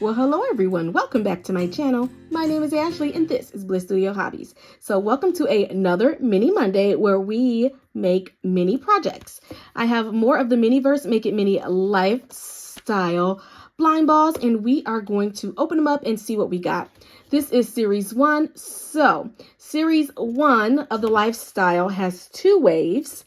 Well, hello everyone. Welcome back to my channel. My name is Ashley and this is BlissStudioHobbies. So welcome to another mini Monday where we make mini projects. I have more of the Miniverse Make It Mini lifestyle blind balls and we are going to open them up and see what we got. This is series 1. So series 1 of the lifestyle has 2 waves.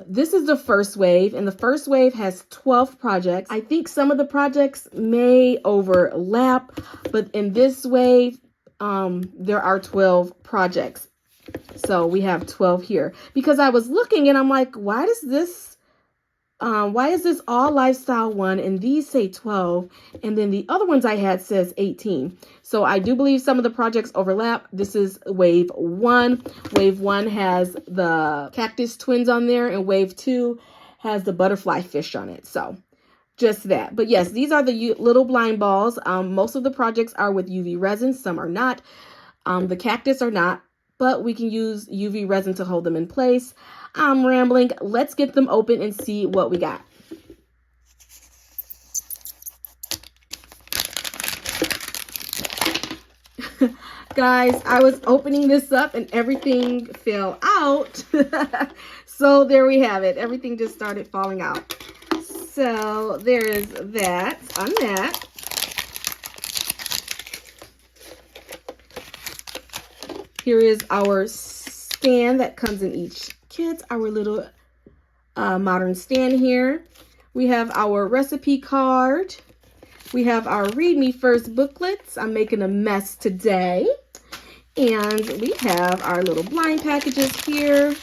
This is the first wave, and the first wave has 12 projects. I think some of the projects may overlap, but in this wave, there are 12 projects. So we have 12 here because I was looking and I'm like, why is this all lifestyle 1 and these say 12 and then the other ones I had says 18. So I do believe some of the projects overlap. This is wave 1. Wave 1 has the cactus twins on there and wave 2 has the butterfly fish on it. So just that. But yes, these are the little blind balls. Most of the projects are with UV resin. Some are not. The cactus are not, but we can use UV resin to hold them in place. I'm rambling. Let's get them open and see what we got. Guys, I was opening this up and everything fell out. So there we have it. Everything just started falling out. So there is that on that. Here is our stand that comes in each kit, our little modern stand here. We have our recipe card. We have our Read Me First booklets. I'm making a mess today. And we have our little blind packages here.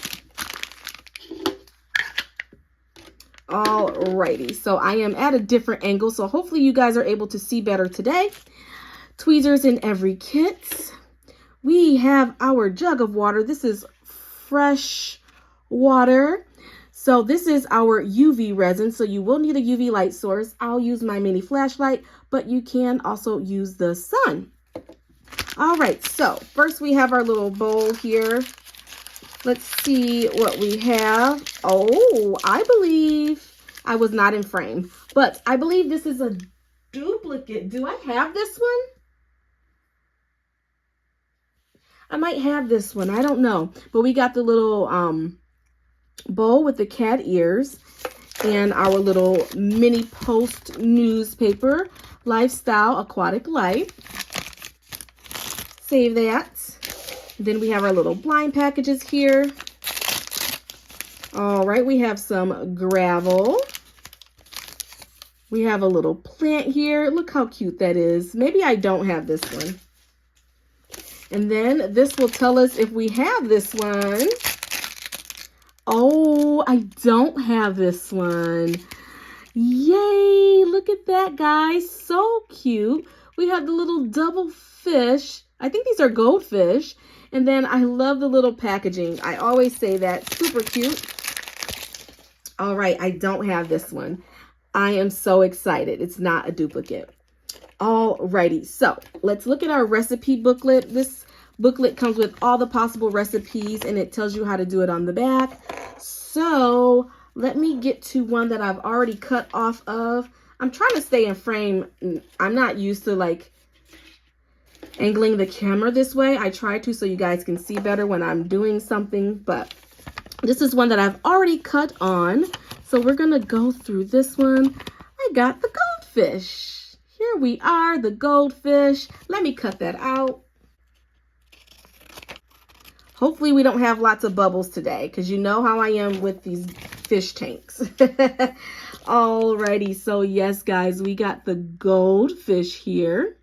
Alrighty, so I am at a different angle, so hopefully you guys are able to see better today. Tweezers in every kit. We have our jug of water. This is fresh water. So this is our UV resin. So you will need a UV light source. I'll use my mini flashlight, but you can also use the sun. All right, so first we have our little bowl here. Let's see what we have. Oh, I believe I was not in frame, but I believe this is a duplicate. Do I have this one? I might have this one. I don't know. But we got the little bowl with the cat ears and our little mini post newspaper, Lifestyle Aquatic Life. Save that. Then we have our little blind packages here. All right, we have some gravel. We have a little plant here. Look how cute that is. Maybe I don't have this one. And then this will tell us if we have this one. Oh, I don't have this one. Yay, look at that, guys. So cute. We have the little double fish. I think these are goldfish. And then I love the little packaging. I always say that. Super cute. All right, I don't have this one. I am so excited. It's not a duplicate. Alrighty, so let's look at our recipe booklet. This booklet comes with all the possible recipes and it tells you how to do it on the back. So let me get to one that I've already cut off of. I'm trying to stay in frame. I'm not used to like angling the camera this way. I try to so you guys can see better when I'm doing something, but this is one that I've already cut on. So we're gonna go through this one. I got the goldfish. Here we are, the goldfish. Let me cut that out. Hopefully we don't have lots of bubbles today because you know how I am with these fish tanks. Alrighty, so yes, guys, we got the goldfish here.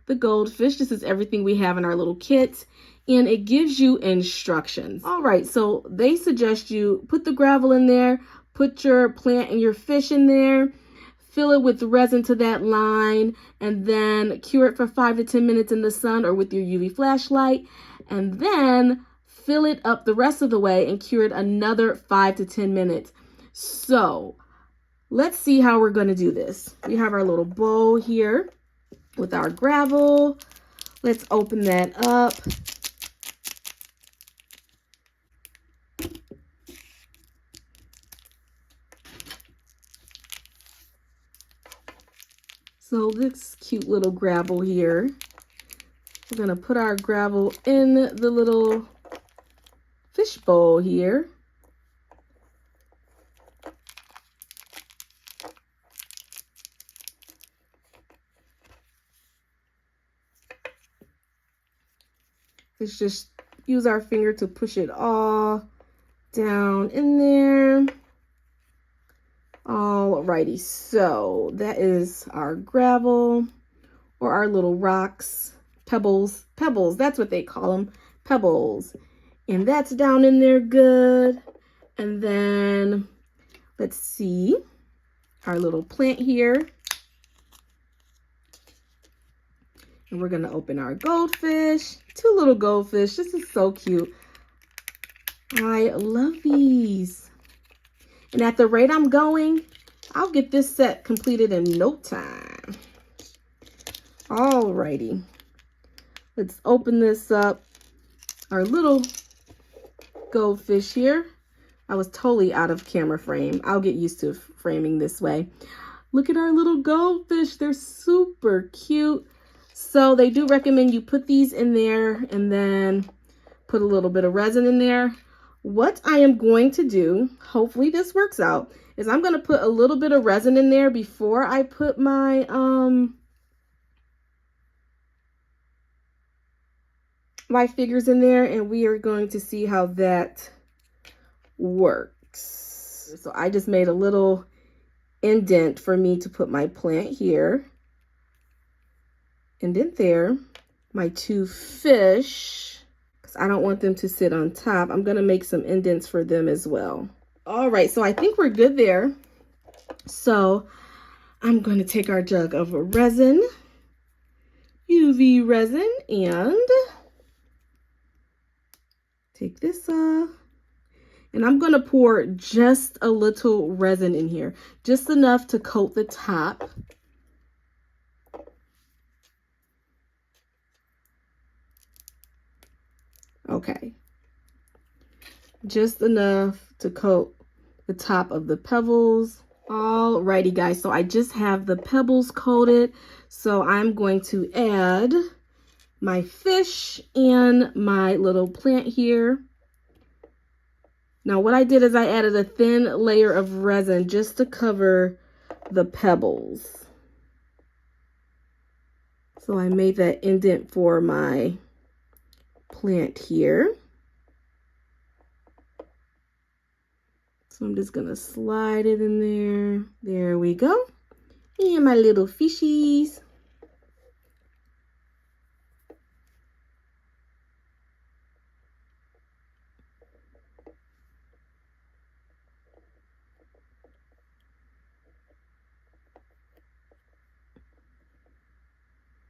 The goldfish, this is everything we have in our little kit, and it gives you instructions. All right, so they suggest you put the gravel in there, put your plant and your fish in there, fill it with resin to that line, and then cure it for 5 to 10 minutes in the sun or with your UV flashlight, and then fill it up the rest of the way and cure it another 5 to 10 minutes. So let's see how we're going to do this. We have our little bowl here with our gravel. Let's open that up. So this cute little gravel here, we're gonna put our gravel in the little fish bowl here. Let's just use our finger to push it all down in there. Alrighty, so that is our gravel, or our little rocks, pebbles, that's what they call them, pebbles. And that's down in there good. And then let's see, our little plant here. And we're gonna open our goldfish, 2 little goldfish. This is so cute. I love these. And at the rate I'm going, I'll get this set completed in no time. Alrighty. Let's open this up. Our little goldfish here. I was totally out of camera frame. I'll get used to framing this way. Look at our little goldfish. They're super cute. So they do recommend you put these in there and then put a little bit of resin in there. What I am going to do, hopefully this works out, is I'm going to put a little bit of resin in there before I put my my figures in there, and we are going to see how that works. So I just made a little indent for me to put my plant here. Indent there. My 2 fish, because I don't want them to sit on top. I'm going to make some indents for them as well. All right, so I think we're good there. So I'm going to take our jug of resin, UV resin, and take this off. And I'm going to pour just a little resin in here, just enough to coat the top. Okay, just enough to coat the top of the pebbles. Alrighty guys, so I just have the pebbles coated. So I'm going to add my fish and my little plant here. Now what I did is I added a thin layer of resin just to cover the pebbles. So I made that indent for my plant here. So I'm just gonna slide it in there. There we go. And my little fishies.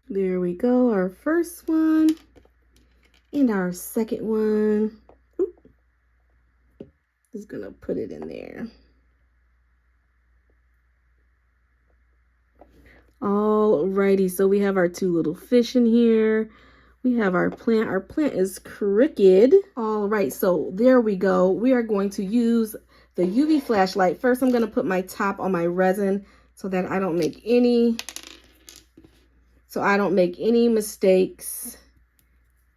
There we go, our first one. And our second one. Oop. Just gonna put it in there. Alrighty, so we have our 2 little fish in here. We have our plant. Our plant is crooked. All right, so there we go. We are going to use the UV flashlight. First, I'm gonna put my top on my resin so that I don't make any mistakes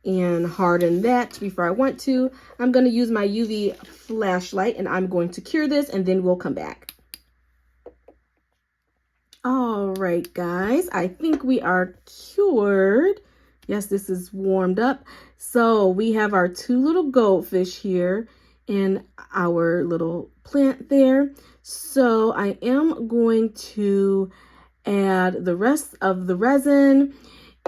and harden that before I want to. I'm going to use my UV flashlight and I'm going to cure this and then we'll come back. All right, guys, I think we are cured. Yes, this is warmed up. So we have our 2 little goldfish here and our little plant there. So I am going to add the rest of the resin,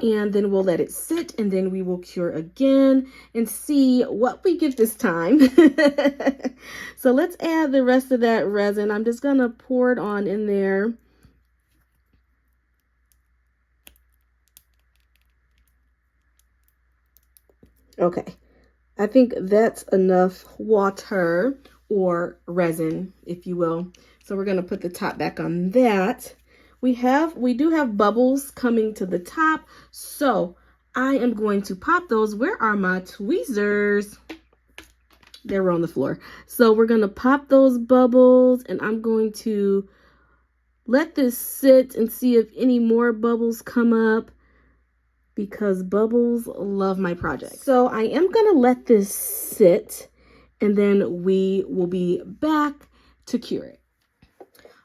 and then we'll let it sit, and then we will cure again and see what we get this time. So let's add the rest of that resin. I'm just gonna pour it on in there. Okay, I think that's enough water or resin, if you will. So we're gonna put the top back on that. We do have bubbles coming to the top, so I am going to pop those. Where are my tweezers? They were on the floor. So we're going to pop those bubbles, and I'm going to let this sit and see if any more bubbles come up, because bubbles love my project. So I am gonna let this sit, and then we will be back to cure it.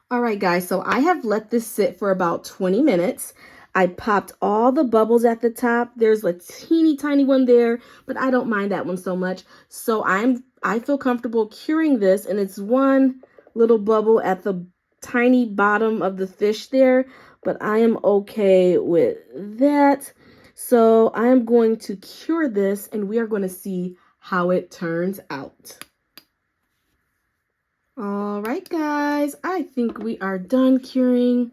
All right, guys, so I have let this sit for about 20 minutes. I popped all the bubbles at the top. There's a teeny tiny one there, but I don't mind that one so much. So I feel comfortable curing this, and it's one little bubble at the tiny bottom of the fish there, but I am okay with that. So I am going to cure this, and we are going to see how it turns out. All right, guys, I think we are done curing.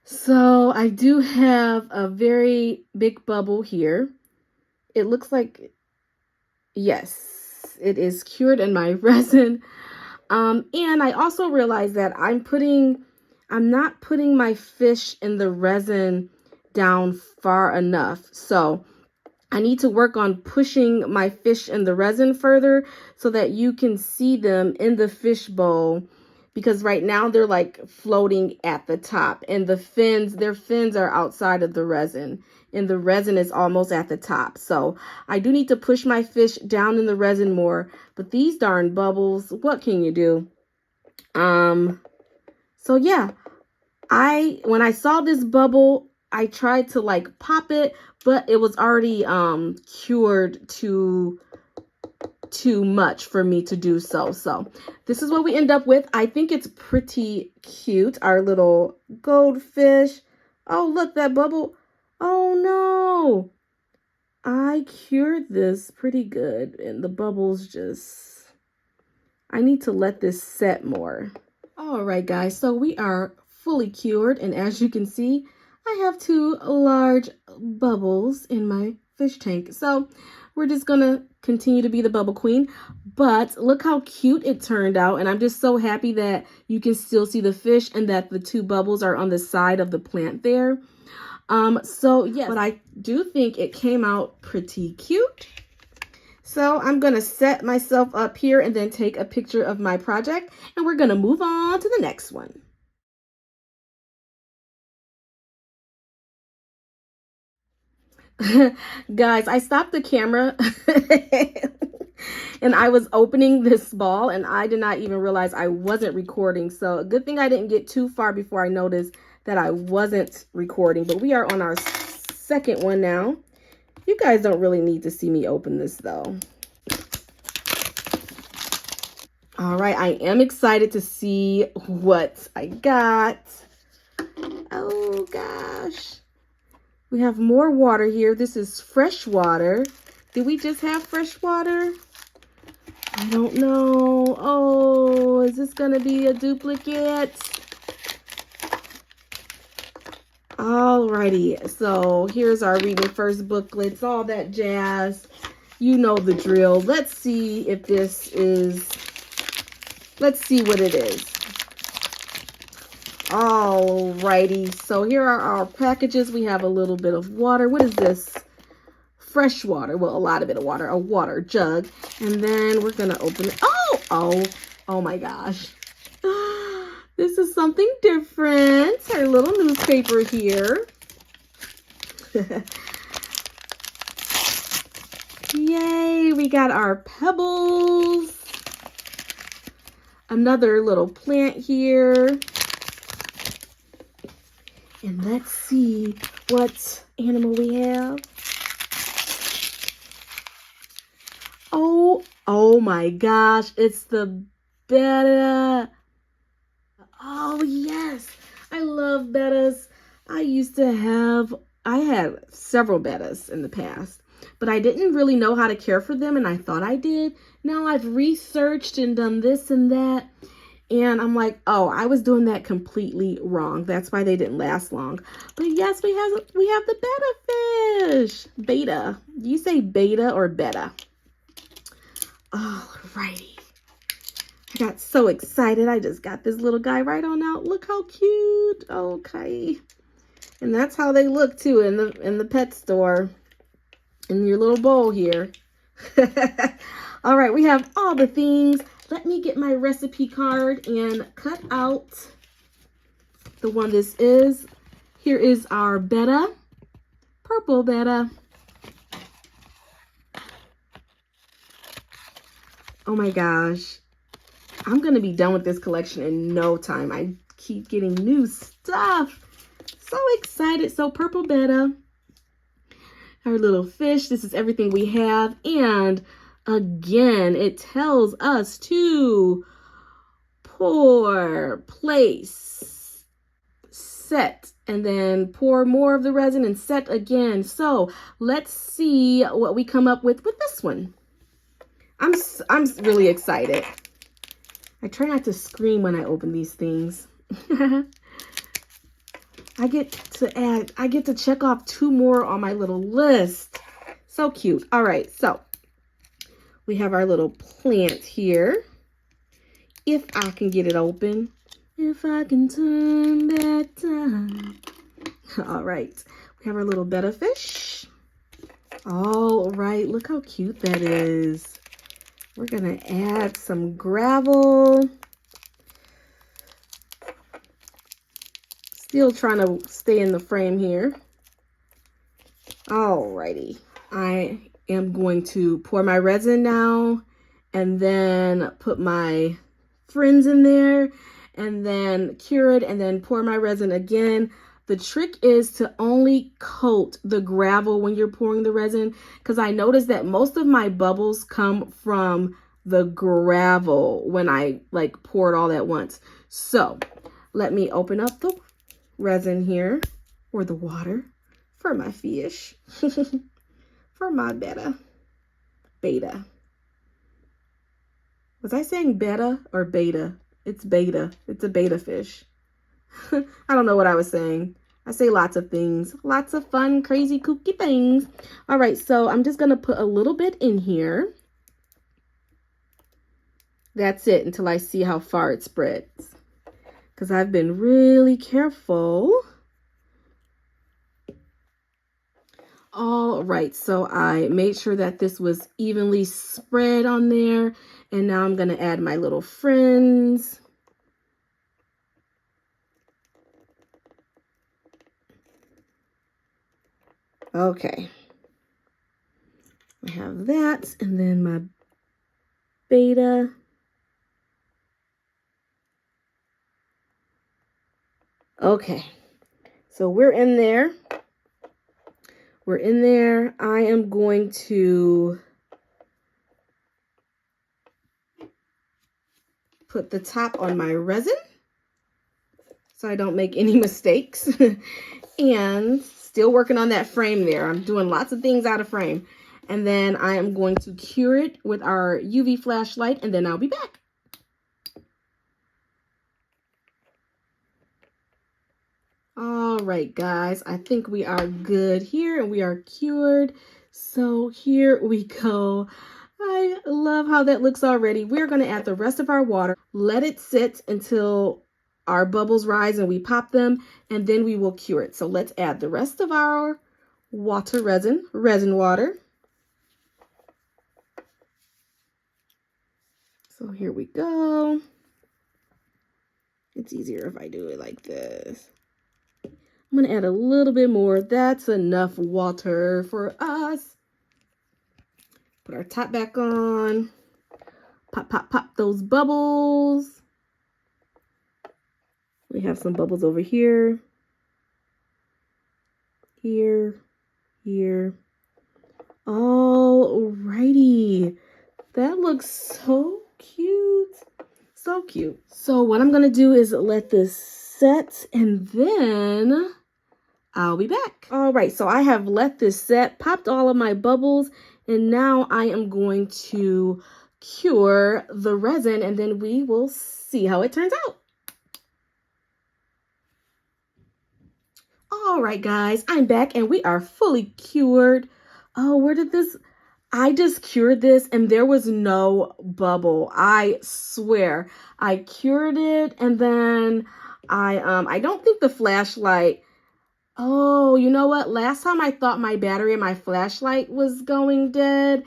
So I do have a very big bubble here. It looks like, yes, it is cured in my resin. And I also realized that I'm not putting my fish in the resin down far enough. So I need to work on pushing my fish in the resin further so that you can see them in the fish bowl, because right now they're like floating at the top, and their fins are outside of the resin, and the resin is almost at the top. So I do need to push my fish down in the resin more, but these darn bubbles, what can you do? So yeah, when I saw this bubble, I tried to like pop it, but it was already cured too much for me to do so. So this is what we end up with. I think it's pretty cute, our little goldfish. Oh, look, that bubble. Oh no, I cured this pretty good, and the bubbles I need to let this set more. All right, guys, so we are fully cured, and as you can see, I have 2 large bubbles in my fish tank. So we're just gonna continue to be the bubble queen, but look how cute it turned out. And I'm just so happy that you can still see the fish and that the 2 bubbles are on the side of the plant there. So yeah, but I do think it came out pretty cute. So I'm gonna set myself up here and then take a picture of my project, and we're gonna move on to the next one. Guys, I stopped the camera and I was opening this ball, and I did not even realize I wasn't recording. So good thing I didn't get too far before I noticed that I wasn't recording. But we are on our second one now. You guys don't really need to see me open this though. All right, I am excited to see what I got. Oh gosh. We have more water here. This is fresh water. Did we just have fresh water? I don't know. Oh, is this going to be a duplicate? Alrighty. So here's our reading first booklets, all that jazz. You know the drill. Let's see if this is... Let's see what it is. Alrighty, so here are our packages. We have a little bit of water. What is this? Fresh water. Well, a lot of bit of water. A water jug. And then we're going to open it. Oh my gosh. This is something different. Our little newspaper here. Yay, we got our pebbles. Another little plant here. And let's see what animal we have. Oh my gosh, it's the betta. Oh yes, I love bettas. I had several bettas in the past, but I didn't really know how to care for them, and I thought I did. Now I've researched and done this and that, and I'm like, oh, I was doing that completely wrong. That's why they didn't last long. But yes, we have the betta fish. Beta. Do you say beta or betta? Alrighty. I got so excited. I just got this little guy right on out. Look how cute. Okay. And that's how they look too in the pet store. In your little bowl here. All right, we have all the things. Let me get my recipe card and cut out the one this is. Here is our betta, purple betta. Oh my gosh. I'm going to be done with this collection in no time. I keep getting new stuff. So excited. So purple betta, our little fish. This is everything we have. And again, it tells us to pour, place, set, and then pour more of the resin and set again. So let's see what we come up with this one. I'm really excited. I try not to scream when I open these things. I get to check off 2 more on my little list. So cute. All right, so we have our little plant here. If I can get it open. If I can turn back time. All right, we have our little betta fish. All right, look how cute that is. We're gonna add some gravel. Still trying to stay in the frame here. Alrighty, I am going to pour my resin now and then put my friends in there and then cure it and then pour my resin again. The trick is to only coat the gravel when you're pouring the resin, because I noticed that most of my bubbles come from the gravel when I like pour it all at once. So let me open up the resin here, or the water, for my fish, for my betta. Was I saying betta or beta? It's beta. It's a beta fish. I don't know what I was saying. I say lots of things, lots of fun, crazy, kooky things. All right, so I'm just going to put a little bit in here. That's it until I see how far it spreads, because I've been really careful. All right, so I made sure that this was evenly spread on there. And now I'm going to add my little friends. Okay, I have that, and then my beta. Okay, so we're in there. We're in there. I am going to put the top on my resin so I don't make any mistakes. And still working on that frame there. I'm doing lots of things out of frame. And then I am going to cure it with our UV flashlight, and then I'll be back. All right, guys, I think we are good here and we are cured. So here we go. I love how that looks already. We're going to add the rest of our water, let it sit until our bubbles rise and we pop them, and then we will cure it. So let's add the rest of our water resin water. So here we go. It's easier if I do it like this. I'm going to add a little bit more. That's enough water for us. Put our top back on. Pop, pop, pop those bubbles. We have some bubbles over here. Here. Alrighty. That looks so cute. So cute. So what I'm going to do is let this set, and then I'll be back. All right, so I have let this set, popped all of my bubbles, and now I am going to cure the resin, and then we will see how it turns out. All right, guys, I'm back, and we are fully cured. Oh, where did this... I just cured this and there was no bubble. I swear. I cured it, and then I don't think the flashlight... Oh, you know what? Last time I thought my battery in my flashlight was going dead,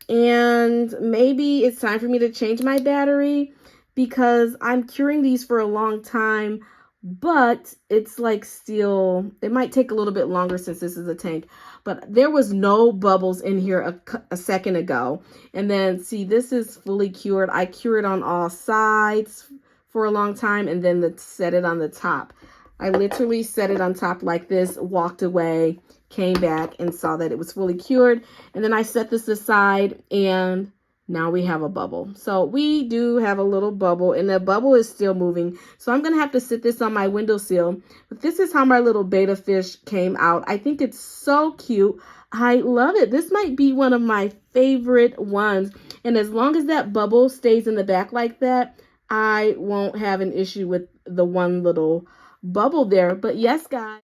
and maybe it's time for me to change my battery, because I'm curing these for a long time but it's like still, it might take a little bit longer since this is a tank, but there was no bubbles in here a second ago. And then see, this is fully cured. I cured on all sides for a long time and then set it on the top. I literally set it on top like this, walked away, came back and saw that it was fully cured. And then I set this aside and now we have a bubble. So we do have a little bubble and the bubble is still moving. So I'm going to have to sit this on my windowsill. But this is how my little betta fish came out. I think it's so cute. I love it. This might be one of my favorite ones. And as long as that bubble stays in the back like that, I won't have an issue with the one little bubble there. But yes, guys.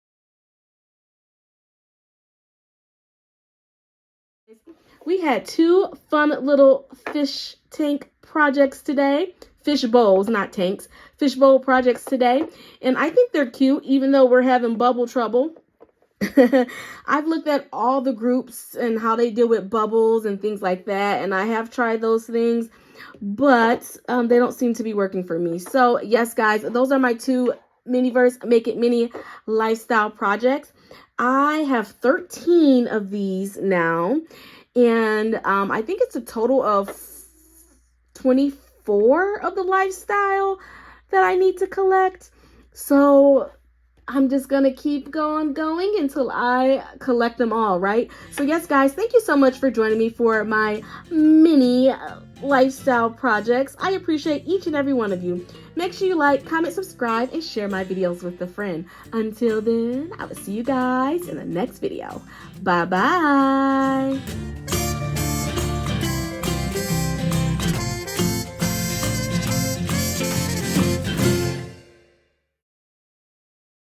We had two fun little fish tank projects today. Fish bowls, not tanks. Fish bowl projects today. And I think they're cute, even though we're having bubble trouble. I've looked at all the groups and how they deal with bubbles and things like that. And I have tried those things, but they don't seem to be working for me. So yes, guys, those are my two Miniverse Make It Mini lifestyle projects. I have 13 of these now. And I think it's a total of 24 of the lifestyle that I need to collect. So I'm just going to keep going until I collect them all, right? So yes, guys, thank you so much for joining me for my mini lifestyle projects. I appreciate each and every one of you. Make sure you like, comment, subscribe, and share my videos with a friend. Until then, I will see you guys in the next video. Bye-bye.